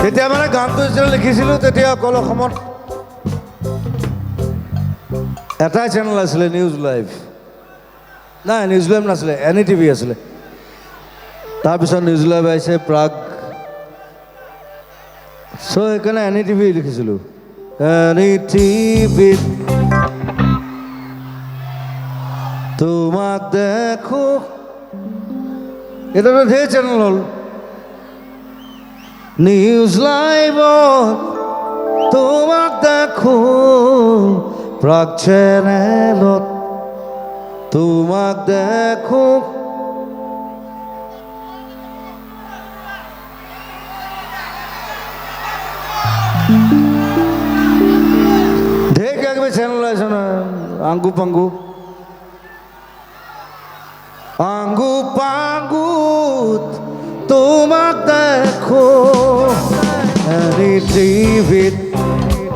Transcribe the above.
তেতিয়া মানে গানটো যেতিয়া লিখিছিলোঁ তেতিয়া অকল অসমত এটাই চেনেল আছিলে, নিউজ লাইভ। নাই, নিউজ লাইভ নাছিলে, NETV আছিলে। তাৰপিছত নিউজ লাইভ আহিছে, প্ৰাগ। চ' সেইকাৰণে NETV লিখিছিলোঁ। NETV তোমাক দেখো। এটাতো ঢেৰ চেনেল হ'ল। নিউজ লাইভত তোমাক দেখো, প্ৰাগ চেনেলত তোমাক দেখো। ঢেৰ কিবা কিবি চেনেল ওলাইছে নহয়, আংগু পাংগু। আংগু পাংগুত তোমাক দেখো, NETVত